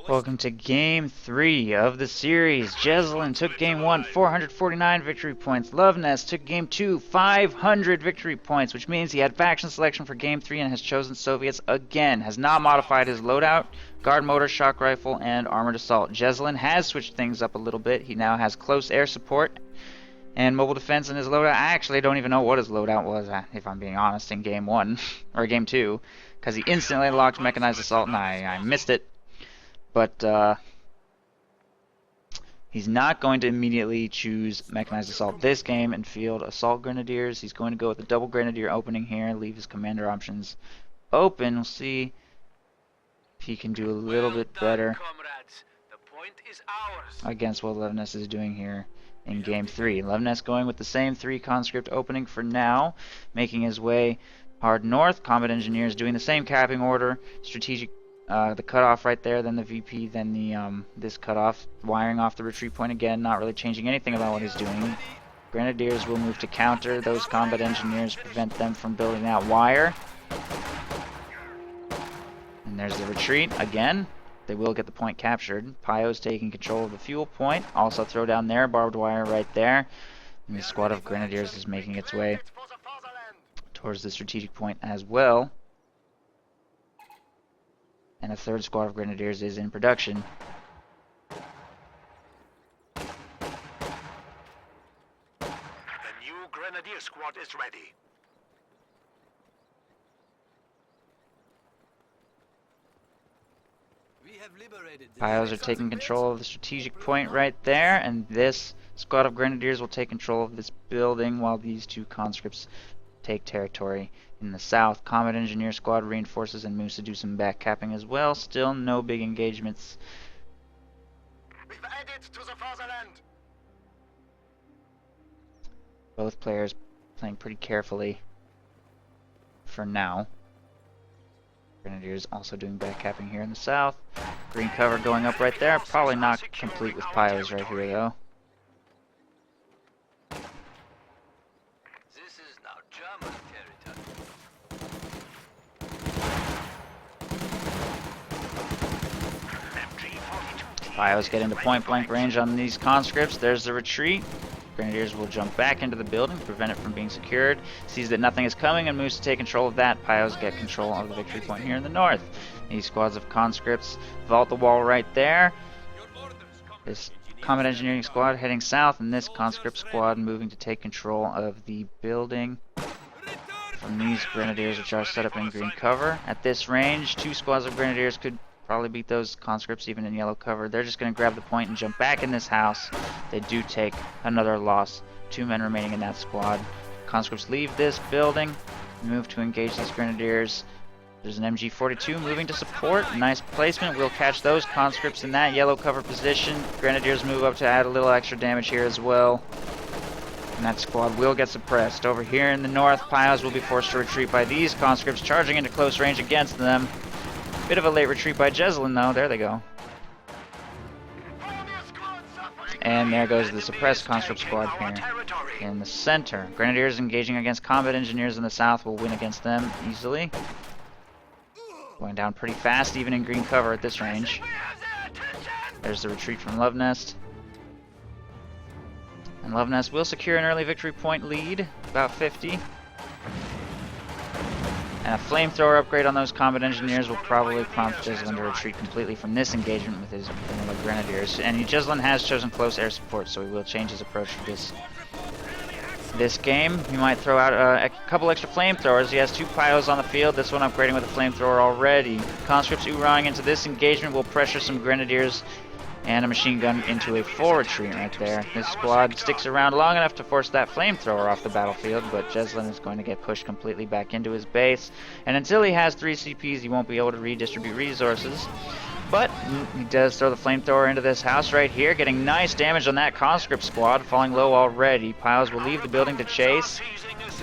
Welcome to Game 3 of the series. Jesulin took Game 1, 449 victory points. Luvnest took Game 2, 500 victory points, which means he had faction selection for Game 3 and has chosen Soviets again. Has not modified his loadout, guard motor, shock rifle, and armored assault. Jesulin has switched things up a little bit. He now has close air support and mobile defense in his loadout. I actually don't even know what his loadout was, if I'm being honest, in Game 1, or Game 2, because he instantly locked mechanized assault and I missed it. But he's not going to immediately choose Mechanized Assault this game and field Assault Grenadiers. He's going to go with a double Grenadier opening here, leave his commander options open. We'll see if he can do a little bit better against what Luvnest is doing here in Game 3. Luvnest going with the same 3 conscript opening for now, making his way hard north. Combat Engineers doing the same capping order, strategic the cutoff right there, then the VP, then the this cutoff, wiring off the retreat point again, not really changing anything about what he's doing. Grenadiers will move to counter those combat engineers, prevent them from building that wire. And there's the retreat again. They will get the point captured. Pyo's taking control of the fuel point. Also throw down their barbed wire right there. And the squad of Grenadiers is making its way towards the strategic point as well. And a third squad of Grenadiers is in production. The new Grenadier squad is ready. Pyos are taking control of the strategic point right there, and this squad of Grenadiers will take control of this building while these 2 conscripts take territory in the south. Combat Engineer squad reinforces and moves to do some back capping as well. Still no big engagements. We've added to the fatherland. Both players playing pretty carefully for now. Grenadiers also doing back capping here in the south. Green cover going up right there. Probably not complete with Pyos right here though. Pyos get into point-blank range on these conscripts. There's the retreat. Grenadiers will jump back into the building to prevent it from being secured. Sees that nothing is coming and moves to take control of that. Pyos get control of the victory point here in the north. These squads of conscripts vault the wall right there. This combat engineering squad heading south, and this conscript squad moving to take control of the building from these Grenadiers, which are set up in green cover. At this range, 2 squads of Grenadiers could probably beat those conscripts even in yellow cover. They're just going to grab the point and jump back in this house. They do take another loss. 2 men remaining in that squad. Conscripts leave this building, move to engage these Grenadiers. There's an MG42 moving to support. Nice placement. We'll catch those conscripts in that yellow cover position. Grenadiers move up to add a little extra damage here as well. And that squad will get suppressed. Over here in the north, Pyos will be forced to retreat by these conscripts charging into close range against them. Bit of a late retreat by Jesulin though. There they go. And there goes the suppressed conscript squad here in the center. Grenadiers engaging against combat engineers in the south will win against them easily. Going down pretty fast even in green cover at this range. There's the retreat from Luvnest. And Luvnest will secure an early victory point lead, about 50. And a flamethrower upgrade on those combat engineers will probably prompt Jesulin to retreat completely from this engagement with his vanilla Grenadiers. And Jesulin has chosen close air support, so he will change his approach for this game. He might throw out a couple extra flamethrowers. He has 2 Pyos on the field, this one upgrading with a flamethrower already. Conscripts oorahing into this engagement will pressure some Grenadiers and a machine gun into a full retreat right there. This squad sticks around long enough to force that flamethrower off the battlefield, but Jesulin is going to get pushed completely back into his base. And until he has 3 CPs, he won't be able to redistribute resources. But he does throw the flamethrower into this house right here, getting nice damage on that conscript squad, falling low already. Pyos will leave the building to chase,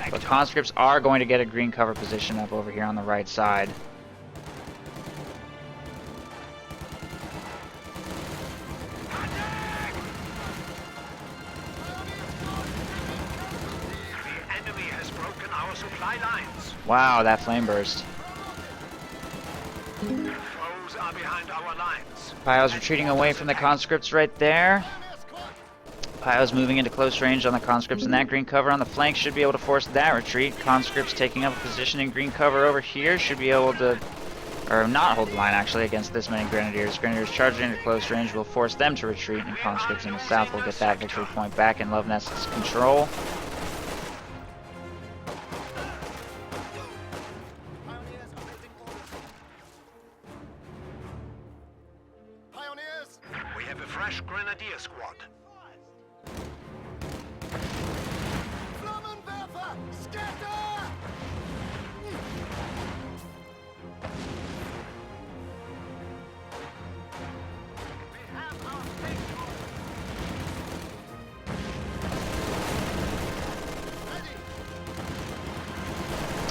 but conscripts are going to get a green cover position up over here on the right side. Wow, that flame burst. Germans are behind our lines. Pio's retreating away from the conscripts right there. Pio's moving into close range on the conscripts, and that green cover on the flank should be able to force that retreat. Conscripts taking up a position in green cover over here should be able to, or not hold the line actually against this many grenadiers. Grenadiers charging into close range will force them to retreat, and conscripts in the south will get that victory point back in Luvnest's control. Pioneers! We have a fresh grenadier squad. Flammenwerfer! Scatter! We have our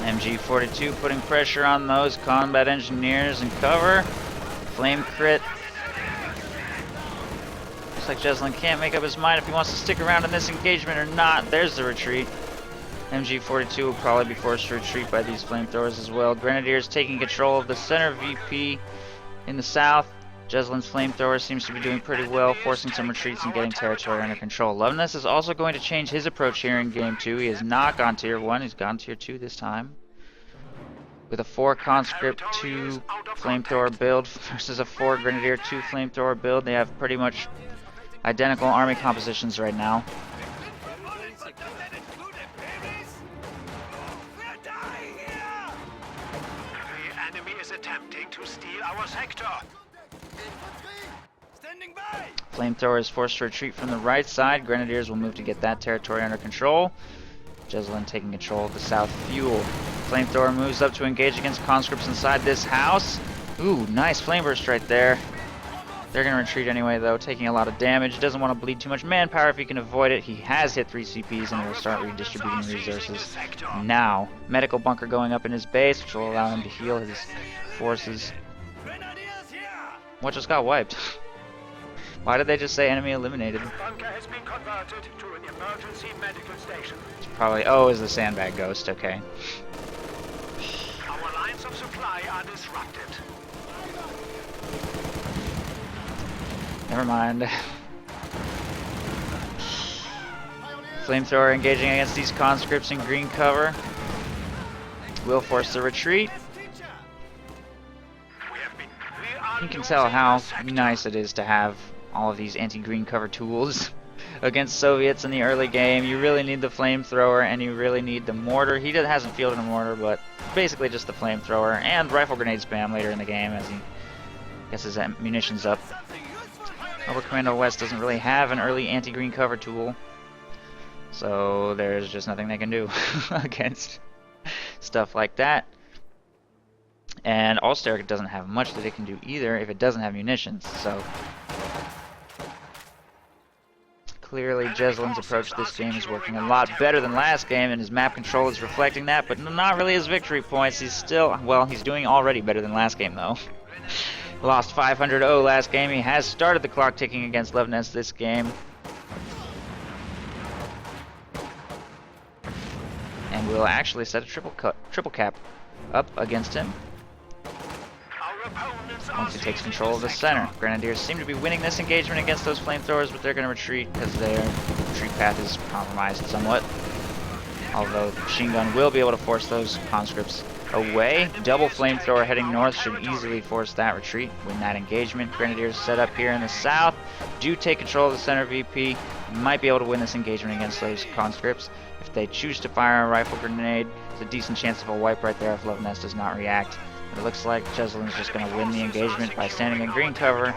MG42 putting pressure on those combat engineers in cover. Flame crit. Looks like Jesulin can't make up his mind if he wants to stick around in this engagement or not. There's the retreat. MG42 will probably be forced to retreat by these flamethrowers as well. Grenadiers taking control of the center VP in the south. Jesulin's flamethrower seems to be doing pretty well, forcing some retreats and getting territory under control. Luvnest is also going to change his approach here in Game 2. He has not gone Tier 1, he's gone Tier 2 this time. With a 4 conscript, 2 flamethrower build versus a 4 grenadier, 2 flamethrower build. They have pretty much identical army compositions right now. The enemy is attempting to steal our sector. Standing by! Flamethrower is forced to retreat from the right side. Grenadiers will move to get that territory under control. Jesulin taking control of the south fuel. Flamethrower moves up to engage against conscripts inside this house. Ooh, nice flame burst right there. They're going to retreat anyway, though, taking a lot of damage. Doesn't want to bleed too much manpower if he can avoid it. He has hit 3 CPs and will start redistributing resources now. Medical bunker going up in his base, which will allow him to heal his forces. What just got wiped? Why did they just say enemy eliminated? Bunker has been converted to an emergency medical station. It's probably, oh, is the sandbag ghost, okay. Our lines of supply are disrupted. Never mind. Flamethrower engaging against these conscripts in green cover will force the retreat. You can tell how nice it is to have all of these anti-green cover tools against Soviets in the early game. You really need the flamethrower and you really need the mortar. He hasn't fielded a mortar, but basically just the flamethrower and rifle grenade spam later in the game as he gets his munitions up. Over Commando West doesn't really have an early anti-green cover tool, so there's just nothing they can do against stuff like that. And Allsteric doesn't have much that it can do either if it doesn't have munitions, so clearly Jesulin's approach to this game is working a lot better than last game, and his map control is reflecting that, but not really his victory points. He's still, well, he's doing already better than last game, though. Lost 500-0 last game. He has started the clock ticking against Luvnest this game. And will actually set a triple cap up against him once he takes control of the center. Grenadiers seem to be winning this engagement against those flamethrowers, but they're going to retreat because their retreat path is compromised somewhat. Although the machine gun will be able to force those conscripts away. Double flamethrower heading north should easily force that retreat. Win that engagement. Grenadiers set up here in the south do take control of the center VP. Might be able to win this engagement against those conscripts. If they choose to fire a rifle grenade, there's a decent chance of a wipe right there if Luvnest does not react. But it looks like Jesulin's just going to win the engagement by standing in green cover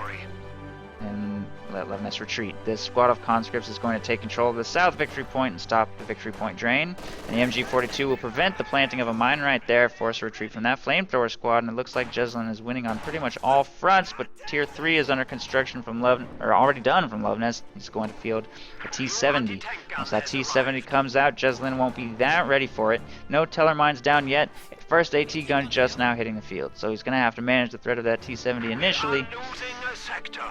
and let Luvnest retreat. This squad of conscripts is going to take control of the south victory point and stop the victory point drain. And the MG42 will prevent the planting of a mine right there, force a retreat from that flamethrower squad, and it looks like Jesulin is winning on pretty much all fronts, but Tier 3 is under construction from already done from Luvnest. He's going to field a T-70. Once that T-70 comes out, Jesulin won't be that ready for it. No teller mines down yet. First AT gun just now hitting the field, so he's going to have to manage the threat of that T-70 initially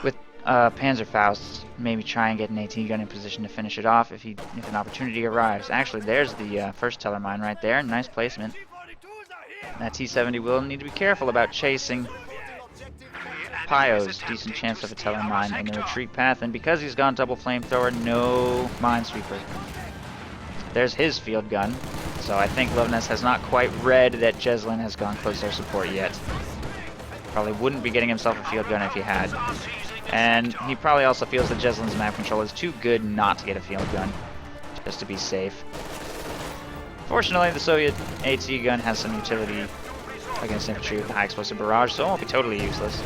with Panzerfaust, maybe try and get an AT gun in position to finish it off if an opportunity arrives. Actually, there's the first teller mine right there. Nice placement. That T-70 will need to be careful about chasing Pio's decent chance of a telemine in the retreat path, and because he's gone double flamethrower, no minesweeper. There's his field gun, so I think Luvnest has not quite read that Jesulin has gone close air support yet. Probably wouldn't be getting himself a field gun if he had. And he probably also feels that Jesulin's map control is too good not to get a field gun, just to be safe. Fortunately, the Soviet AT gun has some utility against infantry with the high explosive barrage, so it won't be totally useless.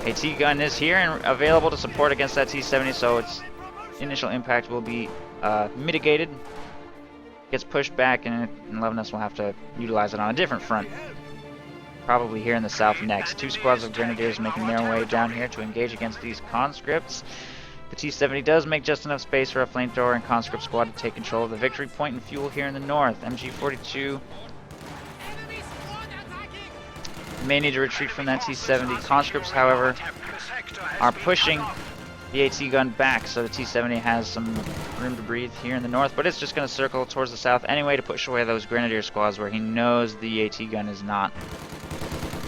AT gun is here and available to support against that T-70, so its initial impact will be mitigated. Gets pushed back, and Luvnest will have to utilize it on a different front. Probably here in the south next. 2 squads of grenadiers making their way down here to engage against these conscripts. The T-70 does make just enough space for a flamethrower and conscript squad to take control of the victory point and fuel here in the north. MG-42 may need to retreat from that T-70. Conscripts, however, are pushing the AT gun back, so the T-70 has some room to breathe here in the north, but it's just going to circle towards the south anyway to push away those grenadier squads where he knows the AT gun is not.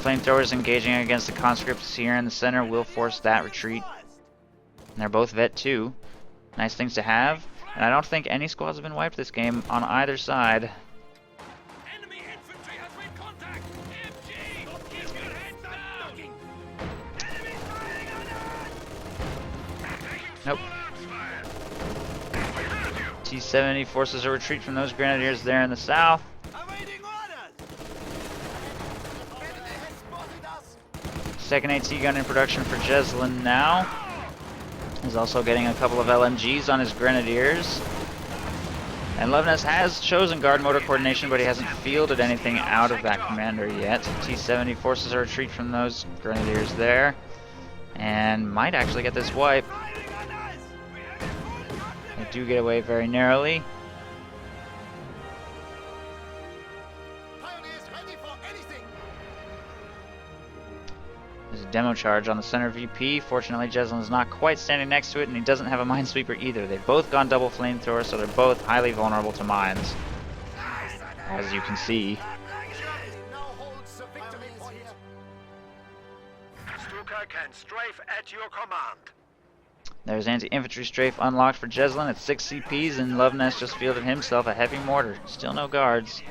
Flamethrowers engaging against the conscripts here in the center will force that retreat. And they're both Vet 2. Nice things to have. And I don't think any squads have been wiped this game on either side. Enemy infantry has made contact! MG! Keep your heads down! Enemy firing on us! Nope. T-70 forces a retreat from those grenadiers there in the south. Awaiting orders! Enemy has spotted us. Second AT gun in production for Jesulin now. He's also getting a couple of LMGs on his grenadiers. And Luvnest has chosen guard motor coordination, but he hasn't fielded anything out of that commander yet. T-70 forces a retreat from those grenadiers there. And might actually get this wipe. They do get away very narrowly. Pioneers ready for anything. There's a demo charge on the center VP. Fortunately, Jesulin's not quite standing next to it, and he doesn't have a minesweeper either. They've both gone double flamethrower, so they're both highly vulnerable to mines, as you can see. Now holds the victory point. Stuka can strafe at your command. There's anti-infantry strafe unlocked for Jesulin at 6 CPs, and Luvnest just fielded himself a heavy mortar. Still no guards.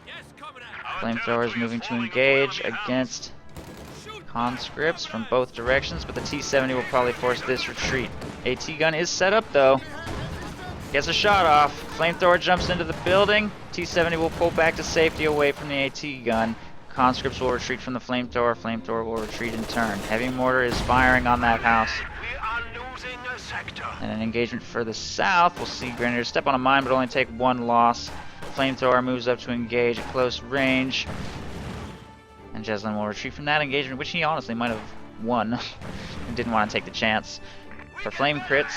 Yes, comrade! Flamethrowers moving to engage against conscripts from both directions, but the T-70 will probably force this retreat. AT gun is set up though. Gets a shot off. Flamethrower jumps into the building. T-70 will pull back to safety away from the AT gun. Conscripts will retreat from the flamethrower. Flamethrower will retreat in turn. Heavy mortar is firing on that house. We are losing a sector. And an engagement for the south. We'll see Grenadiers step on a mine but only take 1 loss. Flamethrower moves up to engage at close range. And Jesulin will retreat from that engagement, which he honestly might have won. And didn't want to take the chance. For flame crits,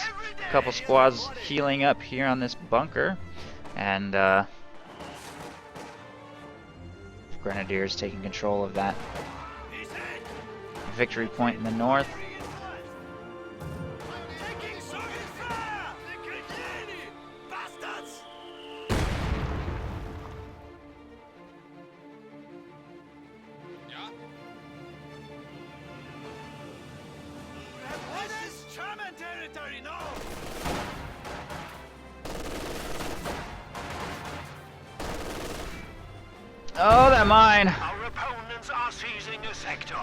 a couple squads healing up here on this bunker. And Grenadiers taking control of that victory point in the north. Taking Soviet fire! Bastards! Yeah? What is German territory? No! Oh, that mine! Our opponents are seizing a sector.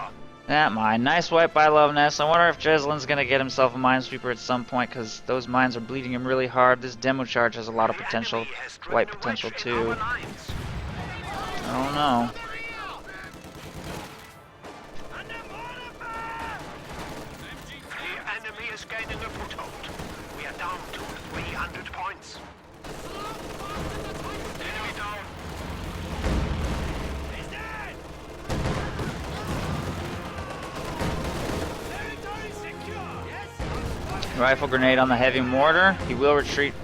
That mine. Nice wipe by Luvnest. I wonder if Jesulin's going to get himself a minesweeper at some point, because those mines are bleeding him really hard. This demo charge has a lot of potential, wipe potential too. I don't know. The enemy is gaining a foothold. We are down to 300 points. Enemy down. He's dead! Territory secure! Yes? Rifle grenade on the heavy mortar. He will retreat,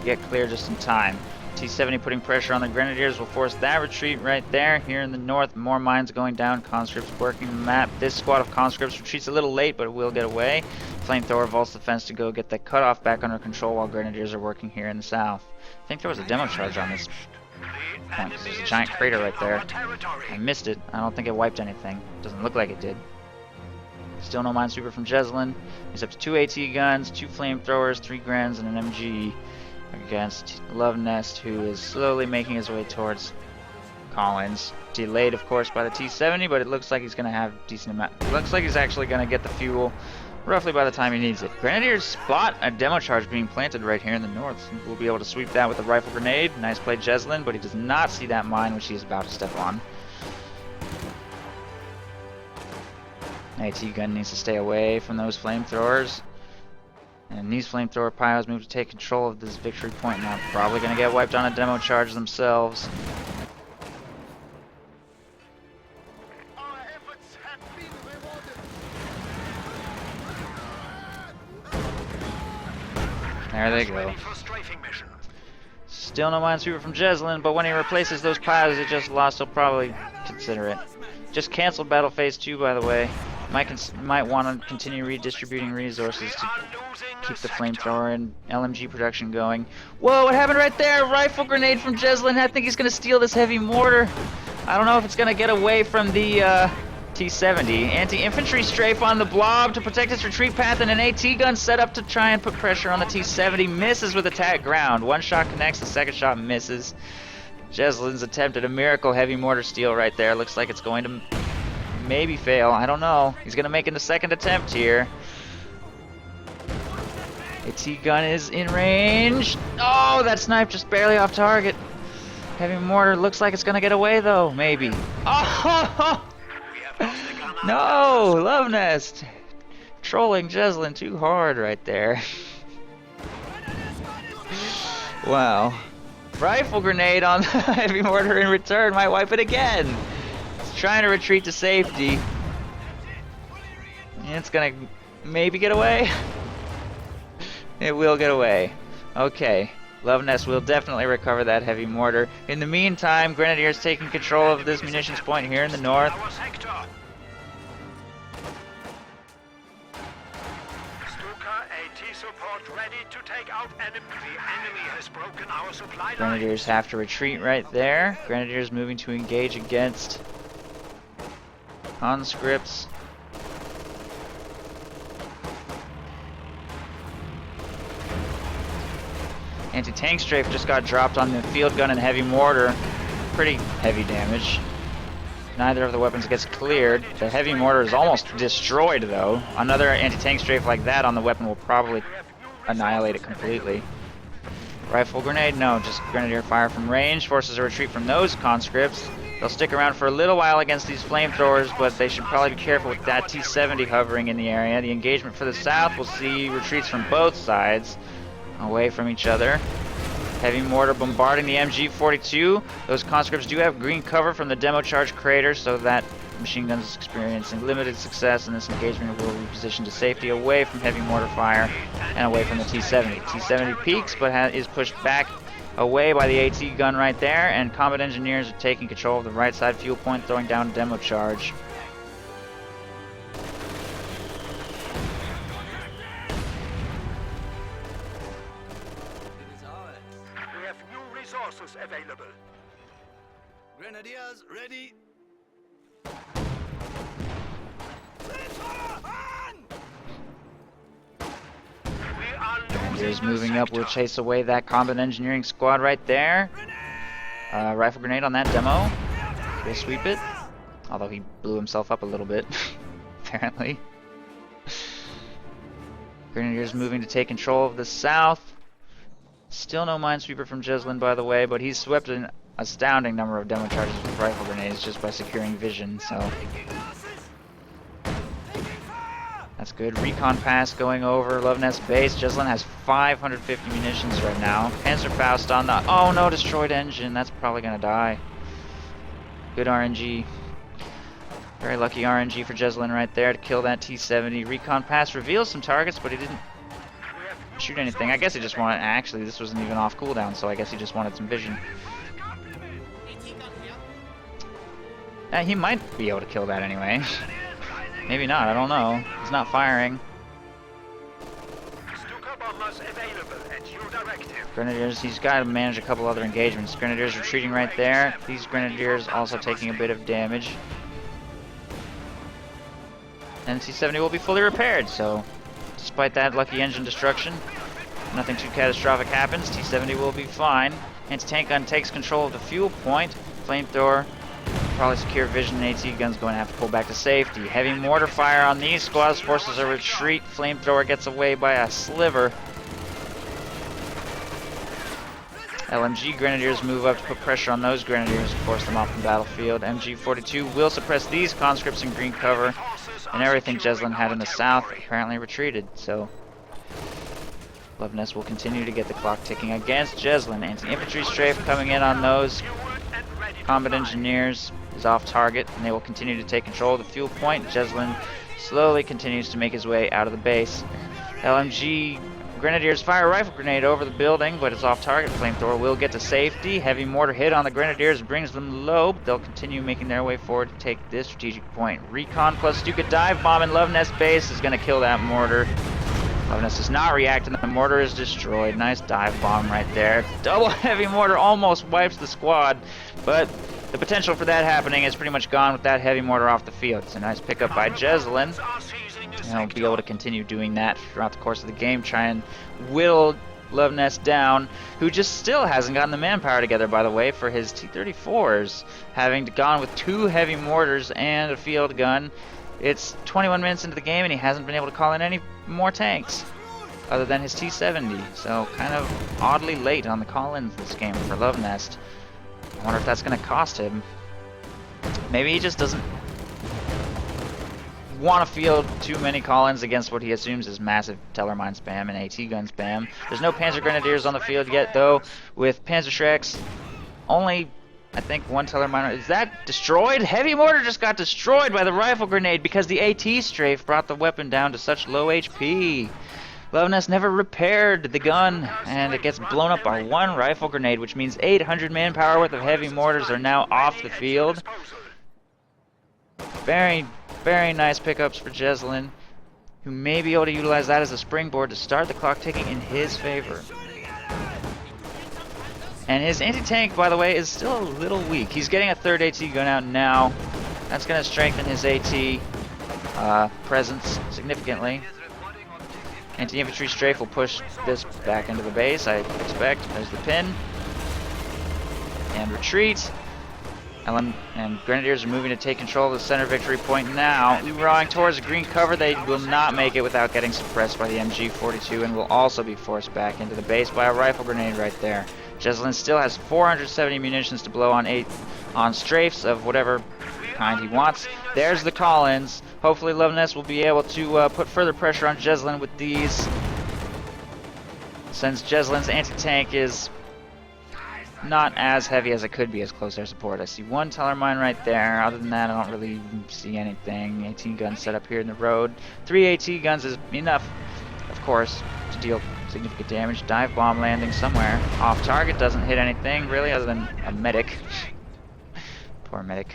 get clear just in time. T-70 putting pressure on the Grenadiers will force that retreat right there. Here in the north, more mines going down. Conscripts working the map. This squad of conscripts retreats a little late, but it will get away. Flamethrower vaults the fence to go get the cutoff back under control while Grenadiers are working here in the south. I think there was a demo charge on this point. There's a giant crater right there. I missed it. I don't think it wiped anything. Doesn't look like it did. Still no minesweeper from Jesulin. He's up to 2 AT guns, 2 flamethrowers, 3 Grens, and an MG against Luvnest, who is slowly making his way towards Collins. Delayed, of course, by the T-70, but it looks like he's going to have a decent amount. It looks like he's actually going to get the fuel roughly by the time he needs it. Grenadiers spot a demo charge being planted right here in the north. We'll be able to sweep that with a rifle grenade. Nice play, Jesulin, but he does not see that mine which he is about to step on. AT gun needs to stay away from those flamethrowers. And these flamethrower piles move to take control of this victory point now. Probably going to get wiped on a demo charge themselves. Our efforts have been rewarded. There they go. Ready for strafing mission. Still no minesweeper from Jesulin, but when he replaces those piles he just lost, he'll probably consider it. just canceled Battle Phase 2, by the way. Might want to continue redistributing resources to keep the flamethrower and LMG production going. Whoa, what happened right there? Rifle grenade from Jesulin. I think he's going to steal this heavy mortar. I don't know if it's going to get away from the T-70. Anti-infantry strafe on the blob to protect its retreat path, and an AT gun set up to try and put pressure on the T-70. Misses with attack ground. One shot connects, the second shot misses. Jesulin's attempt at a miracle heavy mortar steal right there. Looks like it's going to maybe fail. I don't know. He's going to make it a second attempt here. AT gun is in range. Oh, that snipe just barely off target. Heavy mortar looks like it's going to get away though. Maybe. Oh! No! Luvnest! Trolling Jesulin too hard right there. Wow. Rifle grenade on the heavy mortar in return might wipe it again. It's trying to retreat to safety. It's gonna maybe get away. It will get away. Okay. Luvnest will definitely recover that heavy mortar. In the meantime, Grenadiers taking control of this munitions point here in the north. Grenadiers have to retreat right there. Grenadiers moving to engage against conscripts. Anti-tank strafe just got dropped on the field gun and heavy mortar. Pretty heavy damage. Neither of the weapons gets cleared. The heavy mortar is almost destroyed though. Another anti-tank strafe like that on the weapon will probably annihilate it completely. Rifle grenade? No, just grenadier fire from range. Forces a retreat from those conscripts. They'll stick around for a little while against these flamethrowers, but they should probably be careful with that T-70 hovering in the area. The engagement for the south will see retreats from both sides away from each other. Heavy mortar bombarding the MG-42. Those conscripts do have green cover from the demo charge crater, so that machine gun is experiencing limited success, and this engagement will be positioned to safety away from heavy mortar fire and away from the T-70. T-70 peaks, but is pushed back away by the AT gun right there, and combat engineers are taking control of the right side fuel point, throwing down a demo charge. We have new resources available. Grenadiers ready. Grenadiers moving up will chase away that combat engineering squad right there. Rifle grenade on that demo. We'll sweep it. Although he blew himself up a little bit, apparently. Grenadiers moving to take control of the south. Still no minesweeper from Jesulin, by the way, but he's swept an astounding number of demo charges with rifle grenades just by securing vision, so that's good. Recon pass going over Luvnest base. Jesulin has 550 munitions right now. Panzerfaust on the... Oh no, destroyed engine. That's probably going to die. Good RNG. Very lucky RNG for Jesulin right there to kill that T-70. Recon pass reveals some targets, but he didn't shoot anything. I guess he just wanted... Actually, this wasn't even off cooldown, so I guess he just wanted some vision. He might be able to kill that anyway. Maybe not, I don't know. He's not firing. Stuka bombers available at your directive. Grenadiers, he's got to manage a couple other engagements. Grenadiers retreating right there. These Grenadiers also taking a bit of damage. And T-70 will be fully repaired, so despite that lucky engine destruction, nothing too catastrophic happens. T-70 will be fine. Anti-tank gun takes control of the fuel point. Flamethrower, probably secure vision, and AT gun's going to have to pull back to safety. Heavy mortar fire on these squads forces a retreat. Flamethrower gets away by a sliver. LMG Grenadiers move up to put pressure on those Grenadiers to force them off the battlefield. MG-42 will suppress these conscripts in green cover, and everything Jesulin had in the south apparently retreated, so Luvnest will continue to get the clock ticking against Jesulin. Anti-infantry strafe coming in on those combat engineers is off target, and they will continue to take control of the fuel point. Jesulin slowly continues to make his way out of the base. LMG Grenadiers fire a rifle grenade over the building, but it's off target. Flamethrower will get to safety. Heavy mortar hit on the Grenadiers brings them low, but they'll continue making their way forward to take this strategic point. Recon plus Stuka dive bomb in Luvnest base is going to kill that mortar. Luvnest is not reacting. The mortar is destroyed. Nice dive bomb right there. Double heavy mortar almost wipes the squad, but the potential for that happening is pretty much gone with that heavy mortar off the field. It's a nice pickup by Jesulin. And I'll be able to continue doing that throughout the course of the game, try and whittle Luvnest down, who just still hasn't gotten the manpower together, by the way, for his T-34s, having gone with 2 heavy mortars and a field gun. It's 21 minutes into the game, and he hasn't been able to call in any more tanks, other than his T-70, so kind of oddly late on the call-ins this game for Luvnest. I wonder if that's going to cost him. Maybe he just doesn't want to field too many call-ins against what he assumes is massive Tellermine spam and AT gun spam. There's no Panzer Grenadiers on the field yet, though, with Panzerschrecks. Only, I think, 1 Tellermine. Is that destroyed? Heavy mortar just got destroyed by the rifle grenade because the AT strafe brought the weapon down to such low HP. Luvnest never repaired the gun, and it gets blown up by 1 rifle grenade, which means 800 manpower worth of heavy mortars are now off the field. Very nice pickups for Jesulin, who may be able to utilize that as a springboard to start the clock ticking in his favor. And his anti-tank, by the way, is still a little weak. He's getting a 3rd AT gun out now. That's going to strengthen his AT presence significantly. Anti-infantry strafe will push this back into the base, I expect. There's the pin. And retreat. And Grenadiers are moving to take control of the center victory point now. Rowing towards the green cover, they will not make it without getting suppressed by the MG-42 and will also be forced back into the base by a rifle grenade right there. Jesulin still has 470 munitions to blow on strafes of whatever kind he wants. There's the call-ins. Hopefully Luvnest will be able to put further pressure on Jesulin with these, since Jesulin's anti-tank is not as heavy as it could be as close air support. I see 1 Tellermine right there. Other than that, I don't really see anything. 18 guns set up here in the road. 3 AT guns is enough, of course, to deal significant damage. Dive bomb landing somewhere. Off target, doesn't hit anything really other than a medic. Poor medic.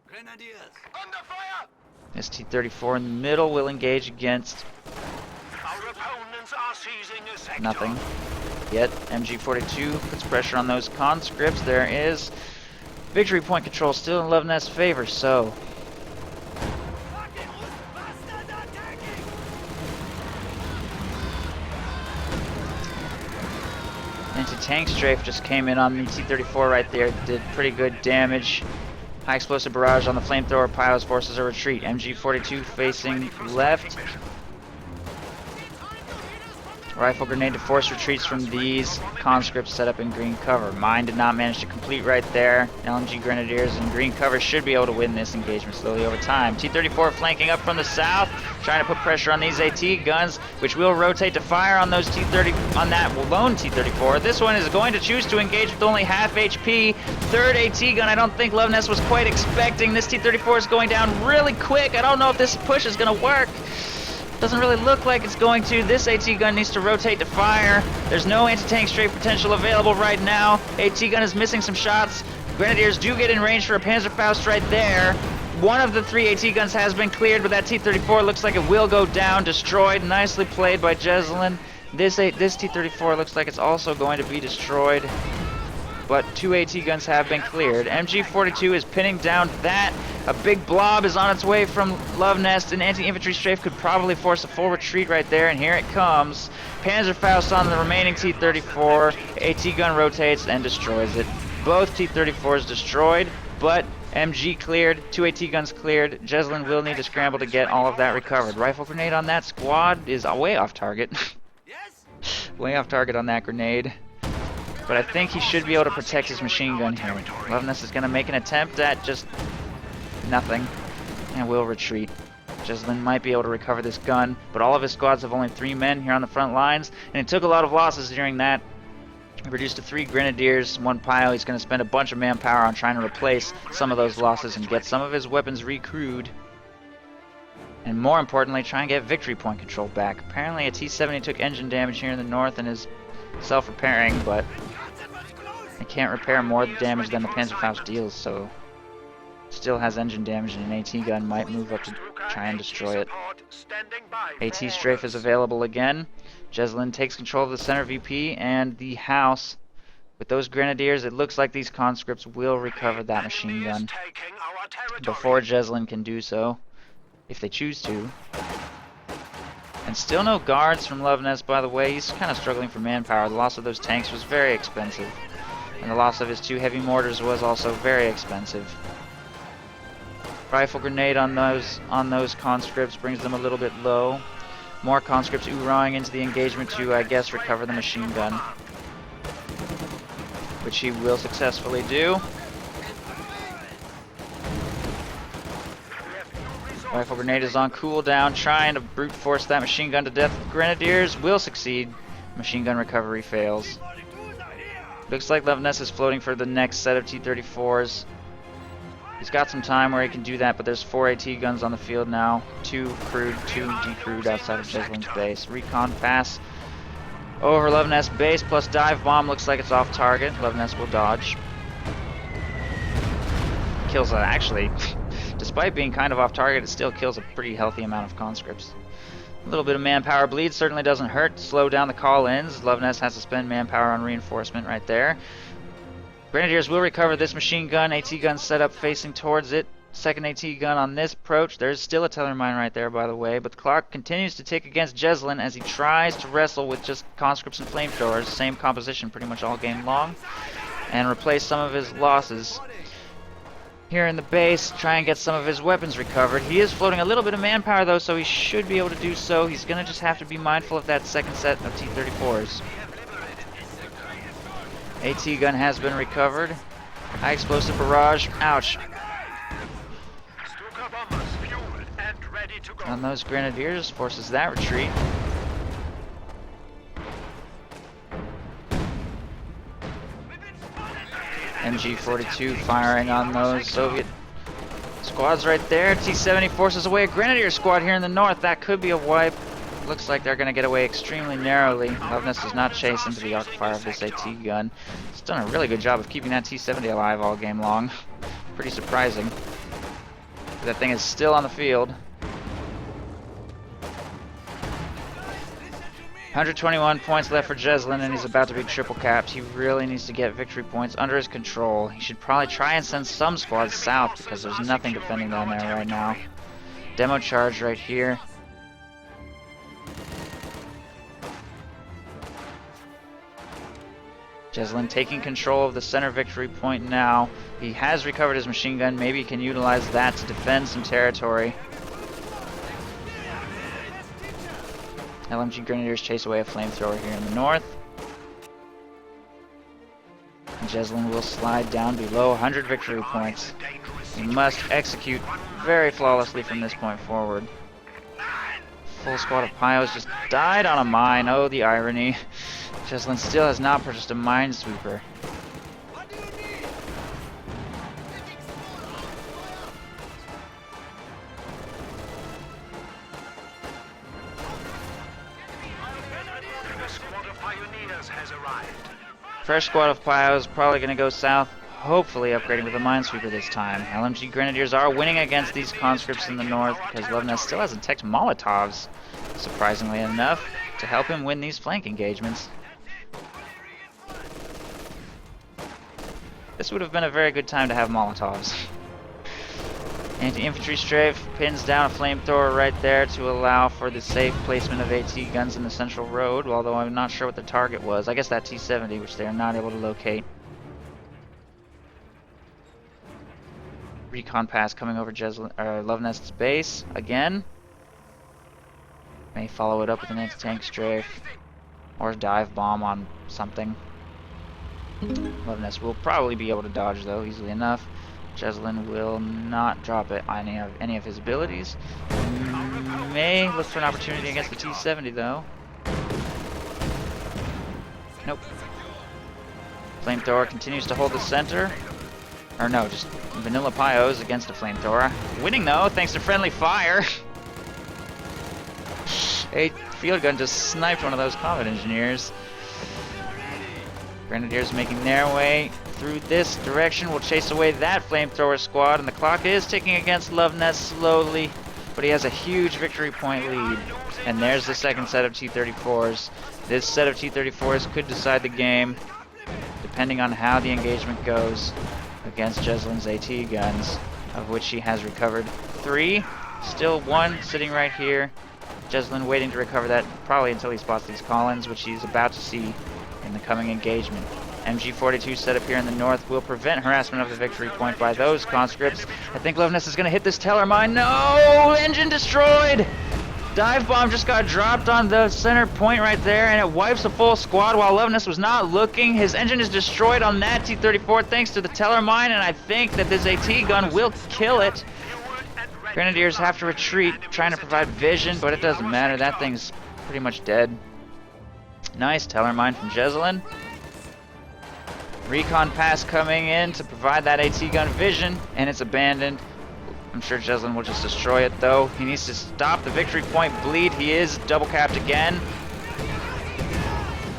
Grenadiers! Under fire! This T-34 in the middle will engage against Our opponents are seizing a sector. nothing. Yet MG-42 puts pressure on those conscripts. There is victory point control still in Luvnest's favor, so anti-tank strafe just came in on the T-34 right there. Did pretty good damage. High explosive barrage on the flamethrower pilots forces a retreat. MG-42 facing left. Rifle grenade to force retreats from these conscripts set up in green cover. Mine did not manage to complete right there. LMG Grenadiers in green cover should be able to win this engagement slowly over time. T-34 flanking up from the south, trying to put pressure on these AT guns, which will rotate to fire on those on that lone T-34. This one is going to choose to engage with only half HP. 3rd AT gun, I don't think Luvnest was quite expecting. This T-34 is going down really quick. I don't know if this push is going to work. Doesn't really look like it's going to. This AT gun needs to rotate to fire. There's no anti-tank strafe potential available right now. AT gun is missing some shots. Grenadiers do get in range for a Panzerfaust right there. One of the 3 AT guns has been cleared, but that T-34 looks like it will go down, destroyed. Nicely played by Jesulin. This T-34 looks like it's also going to be destroyed, but 2 AT guns have been cleared. MG-42 is pinning down that. A big blob is on its way from Luvnest. An anti-infantry strafe could probably force a full retreat right there, and here it comes. Panzerfaust on the remaining T-34. AT gun rotates and destroys it. Both T-34s destroyed, but MG cleared, 2 AT guns cleared. Jesulin will need to scramble to get all of that recovered. Rifle grenade on that squad is way off target. Way off target on that grenade. But I think he should be able to protect his machine gun here. Luvnest is going to make an attempt at just nothing, and will retreat. Jesulin might be able to recover this gun, but all of his squads have only 3 men here on the front lines, and it took a lot of losses during that. Reduced to 3 grenadiers, 1 pile. He's going to spend a bunch of manpower on trying to replace some of those losses and get some of his weapons recrewed. And more importantly, try and get victory point control back. Apparently a T-70 took engine damage here in the north and is self-repairing, but it can't repair more damage than the Panzerfaust deals, so still has engine damage, and an AT gun might move up to try and destroy it. AT strafe is available again. Jesulin takes control of the center VP and the house. With those grenadiers, it looks like these conscripts will recover that machine gun before Jesulin can do so, if they choose to. And still no guards from Luvnest, by the way. He's kind of struggling for manpower. The loss of those tanks was very expensive, and the loss of his 2 heavy mortars was also very expensive. Rifle grenade on those conscripts brings them a little bit low. More conscripts oorahing into the engagement to, I guess, recover the machine gun, which he will successfully do. Rifle grenade is on cooldown, trying to brute force that machine gun to death. Grenadiers will succeed. Machine gun recovery fails. Looks like Luvnest is floating for the next set of T-34s. He's got some time where he can do that, but there's 4 AT guns on the field now. 2 crewed, 2 decrewed outside of Jesulin's base. Recon pass over Luvnest base plus dive bomb. Looks like it's off target. Luvnest will dodge. Kills actually, despite being kind of off target, it still kills a pretty healthy amount of conscripts. A little bit of manpower bleed certainly doesn't hurt to slow down the call-ins. Luvnest has to spend manpower on reinforcement right there. Grenadiers will recover this machine gun. AT gun set up facing towards it. Second AT gun on this approach. There's still a teller mine right there, by the way. But the clock continues to tick against Jesulin as he tries to wrestle with just conscripts and flamethrowers. Same composition pretty much all game long. And replace some of his losses. Here in the base, try and get some of his weapons recovered. He is floating a little bit of manpower though, so he should be able to do so. He's going to just have to be mindful of that second set of T-34s. AT gun has been recovered. High explosive barrage. Ouch. On those grenadiers, forces that retreat. MG-42 firing on those Soviet squads right there. T-70 forces away a grenadier squad here in the north. That could be a wipe. Looks like they're going to get away extremely narrowly. Luvnest does not chase into the arc fire of this AT gun. It's done a really good job of keeping that T-70 alive all game long. Pretty surprising. That thing is still on the field. 121 points left for Jesulin, and he's about to be triple capped. He really needs to get victory points under his control. He should probably try and send some squads south because there's nothing defending down there right now. Demo charge right here. Jesulin taking control of the center victory point now. He has recovered his machine gun. Maybe he can utilize that to defend some territory. LMG Grenadiers chase away a flamethrower here in the north. And Jesulin will slide down below 100 victory points. He must execute very flawlessly from this point forward. Full squad of Pyos just died on a mine. Oh, the irony. Jesulin still has not purchased a minesweeper. First squad of Pyos probably going to go south. hopefully upgrading with a Minesweeper this time. LMG Grenadiers are winning against these conscripts in the north because Luvnest still hasn't teched Molotovs, surprisingly enough, to help him win these flank engagements. This would have been a very good time to have Molotovs. Anti-infantry strafe pins down a flamethrower right there to allow for the safe placement of AT guns in the central road, although I'm not sure what the target was. I guess that T-70, which they are not able to locate. Recon pass coming over Luvnest's base again. May follow it up with an anti-tank strafe or a dive bomb on something. Luvnest will probably be able to dodge though easily enough. Jesulin will not drop it on any of his abilities. May look for an opportunity against the T-70 though. Nope. Flamethrower continues to hold the center. Or no, just vanilla Pyos against a flamethrower. Winning though, thanks to friendly fire. A field gun just sniped one of those combat engineers. Grenadiers making their way through this direction will chase away that flamethrower squad, and the clock is ticking against Luvnest slowly, but he has a huge victory point lead. And there's the second set of T-34s. This set of T-34s could decide the game, depending on how the engagement goes against Jesulin's AT guns, of which he has recovered 3. Still 1 sitting right here. Jesulin waiting to recover that probably until he spots these Collins, which he's about to see in the coming engagement. MG42 set up here in the north will prevent harassment of the victory point by those conscripts. I think Luvnest is going to hit this teller mine. No! Engine destroyed! Dive bomb just got dropped on the center point right there, and it wipes a full squad while Luvnest was not looking. His engine is destroyed on that T-34 thanks to the teller mine, and I think that this AT gun will kill it. Grenadiers have to retreat, trying to provide vision, but it doesn't matter. That thing's pretty much dead. Nice teller mine from Jesulin. Recon pass coming in to provide that AT gun vision, and it's abandoned. I'm sure Jesulin will just destroy it though. He needs to stop the victory point bleed. He is double capped again.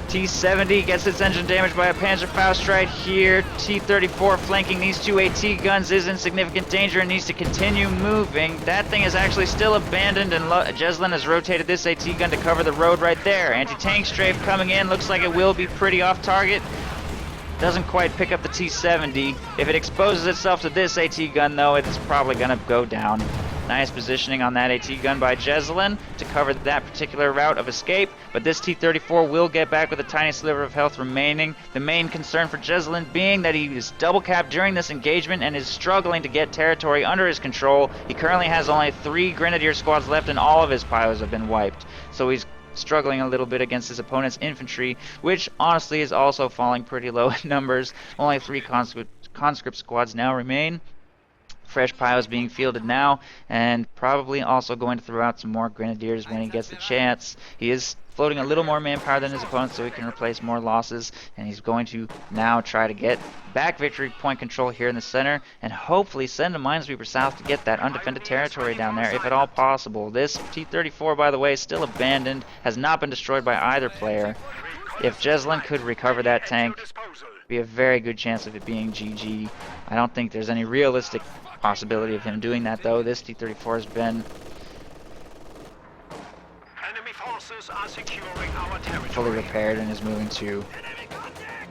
T-70 gets its engine damaged by a Panzerfaust right here. T-34 flanking these two AT guns is in significant danger and needs to continue moving. That thing is actually still abandoned, and Jesulin has rotated this AT gun to cover the road right there. Anti-tank strafe coming in. Looks like it will be pretty off target. Doesn't quite pick up the T-70. If it exposes itself to this AT gun though, it's probably gonna go down. Nice positioning on that AT gun by Jesulin to cover that particular route of escape, but this T-34 will get back with a tiny sliver of health remaining. The main concern for Jesulin being that he is double capped during this engagement and is struggling to get territory under his control. He currently has only 3 Grenadier squads left and all of his Pyos have been wiped. So he's struggling a little bit against his opponent's infantry, which honestly is also falling pretty low in numbers. Only 3 conscript squads now remain. Fresh Pyos being fielded now, and probably also going to throw out some more Grenadiers when he gets the chance. He is floating a little more manpower than his opponent so he can replace more losses, and he's going to now try to get back victory point control here in the center and hopefully send a Minesweeper south to get that undefended territory down there if at all possible. This T-34, by the way, is still abandoned, has not been destroyed by either player. If Jesulin could recover that tank, be a very good chance of it being GG. I don't think there's any realistic possibility of him doing that though. This T-34 has been fully repaired and is moving to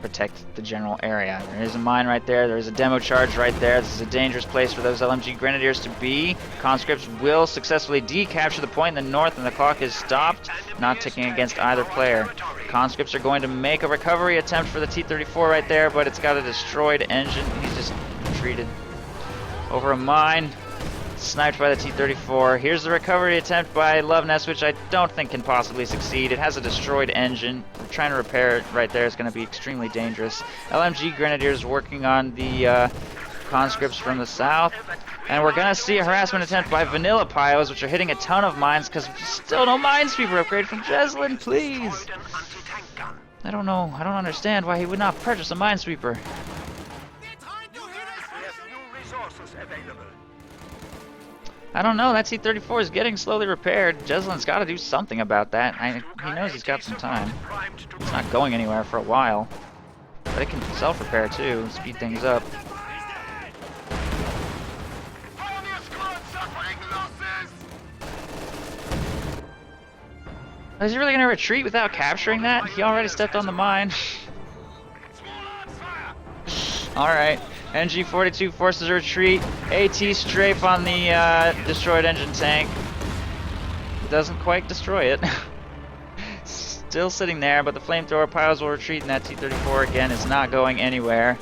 protect the general area. There is a mine right there. There is a demo charge right there. This is a dangerous place for those LMG Grenadiers to be. Conscripts will successfully decapture the point in the north, and the clock is stopped, not ticking against either player. Conscripts are going to make a recovery attempt for the T-34 right there, but it's got a destroyed engine. He's just retreated over a mine, sniped by the T-34. Here's the recovery attempt by Luvnest, which I don't think can possibly succeed. It has a destroyed engine. Trying to repair it right there is going to be extremely dangerous. LMG Grenadiers working on the conscripts from the south. And we're going to see a harassment attempt by Vanilla Pyos, which are hitting a ton of mines because still no Minesweeper upgrade from Jesulin, please. I don't know. I don't understand why he would not purchase a Minesweeper. I don't know, that T-34 is getting slowly repaired. Jesulin's got to do something about that. He knows he's got some time. It's not going anywhere for a while. But it can self-repair too, speed things up. Pioneer squad suffering losses! Is he really gonna retreat without capturing that? He already stepped on the mine. Small arms fire! Alright, NG-42 forces a retreat. AT strafe on the destroyed engine tank. Doesn't quite destroy it. Still sitting there, but the flamethrower piles will retreat, and that T-34 again is not going anywhere.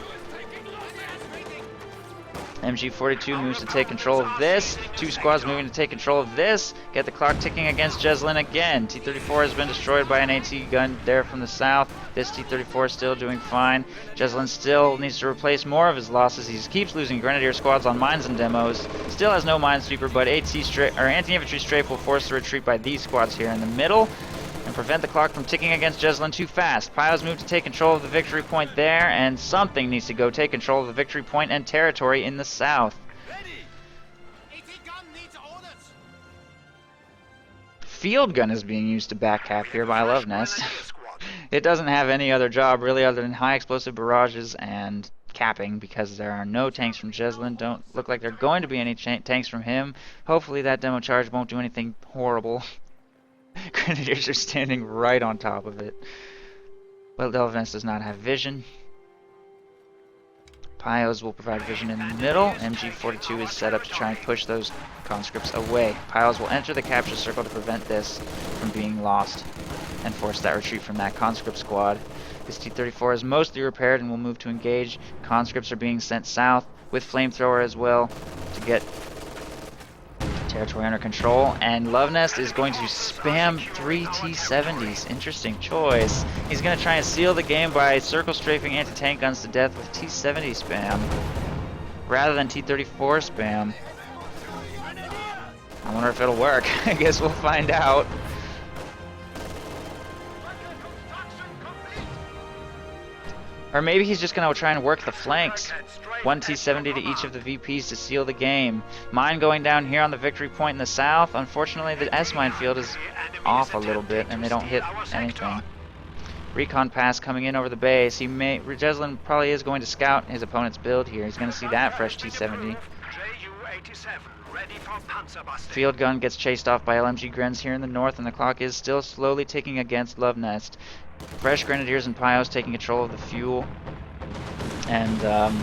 MG-42 moves to take control of this. Two squads moving to take control of this. Get the clock ticking against Jesulin again. T-34 has been destroyed by an AT gun there from the south. This T-34 is still doing fine. Jesulin still needs to replace more of his losses. He keeps losing grenadier squads on mines and demos. Still has no minesweeper, but anti-infantry strafe will force the retreat by these squads here in the middle and prevent the clock from ticking against Jesulin too fast. Piles move to take control of the victory point there, and something needs to go take control of the victory point and territory in the south. Ready! AT gun needs orders! Field gun is being used to backcap here by Luvnest. Grenadier squad. It doesn't have any other job really other than high explosive barrages and capping, because there are no tanks from Jesulin. Don't look like there are going to be any tanks from him. Hopefully that demo charge won't do anything horrible. Grenadiers are standing right on top of it. But Luvnest does not have vision. Pios will provide vision in the middle. MG-42 is set up to try and push those conscripts away. Pios will enter the capture circle to prevent this from being lost and force that retreat from that conscript squad. This T-34 is mostly repaired and will move to engage. Conscripts are being sent south with flamethrower as well to get territory under control, and Luvnest is going to spam 3 T-70s. Interesting choice. He's going to try and seal the game by circle strafing anti-tank guns to death with T-70 spam rather than T-34 spam. I wonder if it'll work. I guess we'll find out. Or maybe he's just going to try and work the flanks. 1 T-70 to each of the VPs to seal the game. Mine going down here on the victory point in the south. Unfortunately, the S-mine field is off a little bit and they don't hit anything. Recon pass coming in over the base. Jesulin probably is going to scout his opponent's build here. He's going to see that fresh T-70. Field gun gets chased off by LMG Grens here in the north, and the clock is still slowly ticking against Luvnest. Fresh Grenadiers and Pios taking control of the fuel. And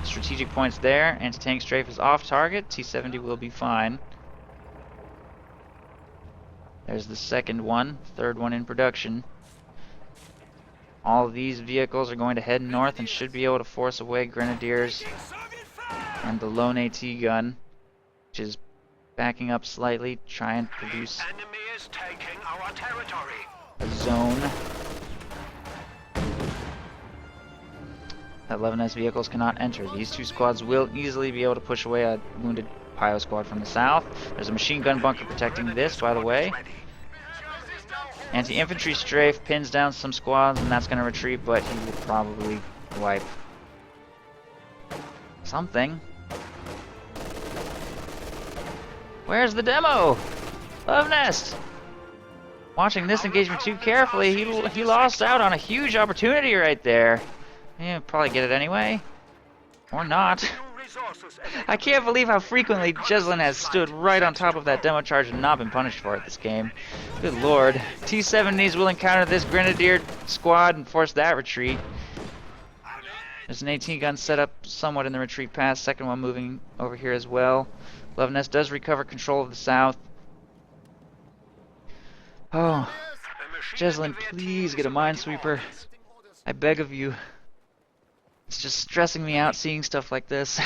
strategic points there. Anti-tank strafe is off target. T-70 will be fine. There's the second one. Third one in production. All of these vehicles are going to head north and should be able to force away Grenadiers and the lone AT gun, which is backing up slightly, try and produce Enemy is taking our territory. a zone that Luvnest vehicles cannot enter. These two squads will easily be able to push away a wounded Pio squad from the south. There's a machine gun bunker protecting this, by the way. Anti-infantry strafe pins down some squads, and that's going to retreat, but he will probably wipe something. Where's the demo? Luvnest! Watching this engagement too carefully, he lost out on a huge opportunity right there. Yeah, probably get it anyway. Or not. I can't believe how frequently Jesulin has stood right on top of that demo charge and not been punished for it this game. Good lord. T-70s will encounter this Grenadier squad and force that retreat. There's an 18 gun set up somewhat in the retreat path, second one moving over here as well. Luvnest does recover control of the south. Oh, Jesulin, please get a minesweeper. I beg of you. It's just stressing me out seeing stuff like this.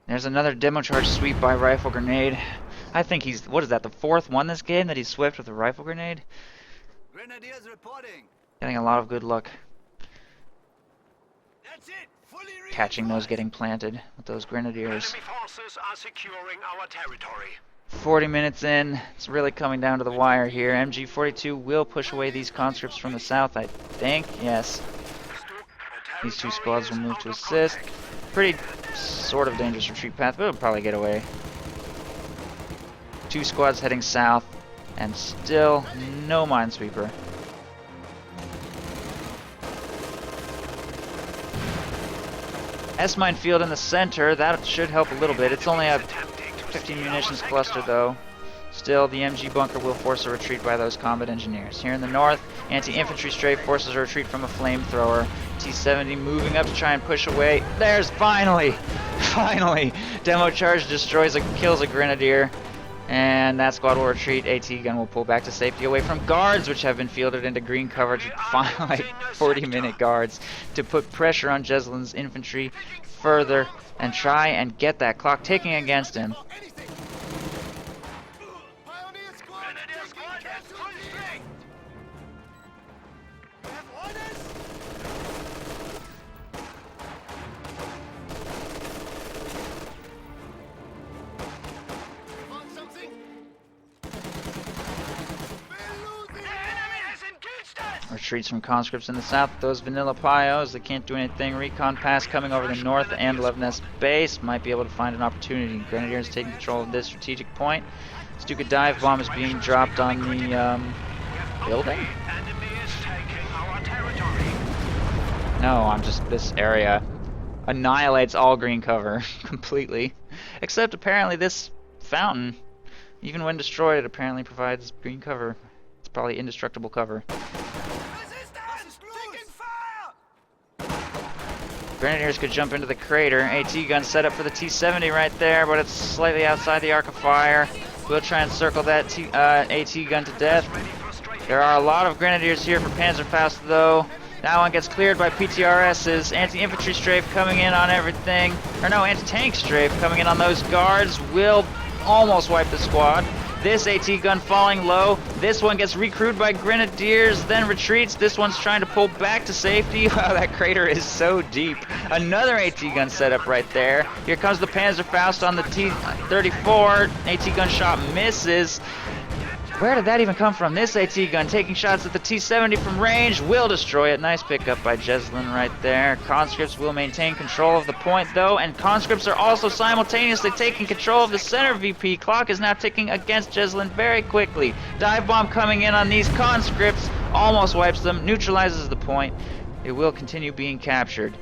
There's another demo charge sweep by rifle grenade. I think he's, what is that, the fourth one this game that he's swept with a rifle grenade? Grenadiers reporting. Getting a lot of good luck That's it. Fully catching those getting planted with those grenadiers. Enemy forces are securing our territory. 40 minutes in, it's really coming down to the wire here. MG-42 will push away these conscripts from the south, I think. Yes. These two squads will move to assist. Pretty sort of dangerous retreat path, but it'll probably get away. Two squads heading south, and still no minesweeper. S-mine field in the center, that should help a little bit. It's only a 15 munitions cluster though. Still, the MG bunker will force a retreat by those combat engineers. Here in the north, anti-infantry strafe forces a retreat from a flamethrower. T-70 moving up to try and push away. There's finally! Demo charge destroys kills a grenadier. And that squad will retreat. AT gun will pull back to safety away from guards, which have been fielded into green cover to final like 40-minute guards to put pressure on Jesulin's infantry further and try and get that clock ticking against him. Retreats from conscripts in the south. Those vanilla pios that can't do anything. Recon pass coming over the north and Luvnest base might be able to find an opportunity. Grenadiers taking control of this strategic point. Stuka dive bomb is being dropped on the building. No, I'm just this area annihilates all green cover completely, except apparently this fountain, even when destroyed, it apparently provides green cover. It's probably indestructible cover. Grenadiers could jump into the crater. AT gun set up for the T-70 right there, but it's slightly outside the arc of fire. We'll try and circle that AT gun to death. There are a lot of grenadiers here for Panzerfaust though. That one gets cleared by PTRSs. Anti-infantry strafe coming in on everything. Or no, anti-tank strafe coming in on those guards will almost wipe the squad. This AT gun falling low. This one gets recruited by grenadiers, then retreats. This one's trying to pull back to safety. Wow, that crater is so deep. Another AT gun set up right there. Here comes the Panzerfaust on the T-34. AT gun shot misses. Where did that even come from? This AT gun taking shots at the T-70 from range will destroy it. Nice pickup by Jesulin right there. Conscripts will maintain control of the point though, and conscripts are also simultaneously taking control of the center VP. Clock is now ticking against Jesulin very quickly. Dive bomb coming in on these conscripts. Almost wipes them, neutralizes the point. It will continue being captured.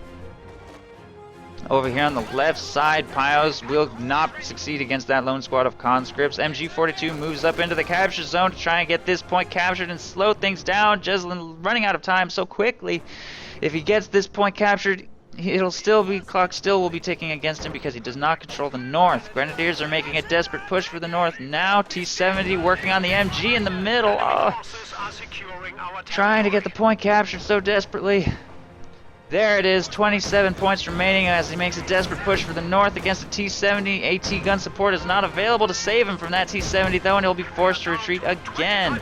Over here on the left side, Pios will not succeed against that lone squad of conscripts. MG42 moves up into the capture zone to try and get this point captured and slow things down. Jesulin running out of time so quickly. If he gets this point captured, clock still will be ticking against him because he does not control the north. Grenadiers are making a desperate push for the north now. T-70 working on the MG in the middle. Oh, trying to get the point captured so desperately. There it is, 27 points remaining as he makes a desperate push for the north against the T-70. AT gun support is not available to save him from that T-70 though, and he'll be forced to retreat again.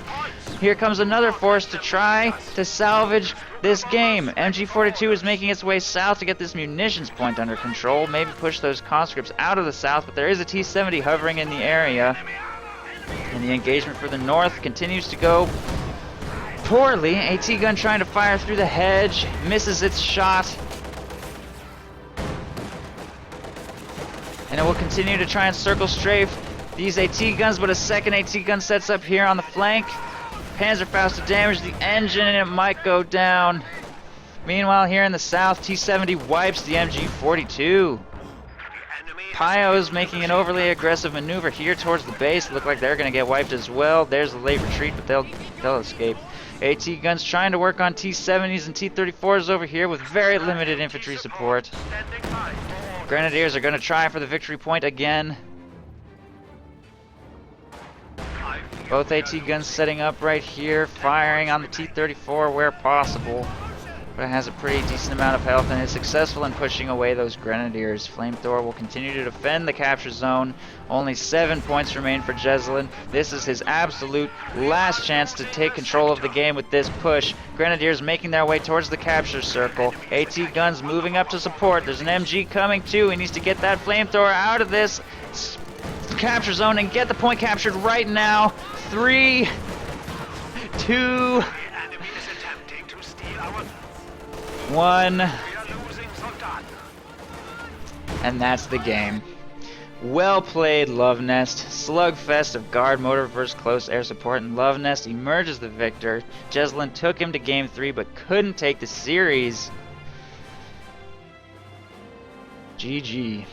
Here comes another force to try to salvage this game. MG42 is making its way south to get this munitions point under control, maybe push those conscripts out of the south, but there is a T-70 hovering in the area. And the engagement for the north continues to go poorly. AT gun trying to fire through the hedge, misses its shot. And it will continue to try and circle strafe these AT guns, but a second AT gun sets up here on the flank. Panzerfaust to damage the engine and it might go down. Meanwhile, here in the south, T-70 wipes the MG42. Pios making an overly aggressive maneuver here towards the base. Look like they're going to get wiped as well. There's the late retreat, but they'll escape. AT guns trying to work on T-70s and T-34s over here with very limited infantry support. Grenadiers are going to try for the victory point again. Both AT guns setting up right here, firing on the T-34 where possible. But it has a pretty decent amount of health and is successful in pushing away those grenadiers. Flamethrower will continue to defend the capture zone. Only 7 points remain for Jesulin. This is his absolute last chance to take control of the game with this push. Grenadiers making their way towards the capture circle. AT guns moving up to support. There's an MG coming too. He needs to get that flamethrower out of this capture zone and get the point captured right now. 3, 2, 1. And that's the game. Well played, Luvnest. Slugfest of guard motor versus close air support, and Luvnest emerges the victor. Jesulin took him to game 3 but couldn't take the series. GG.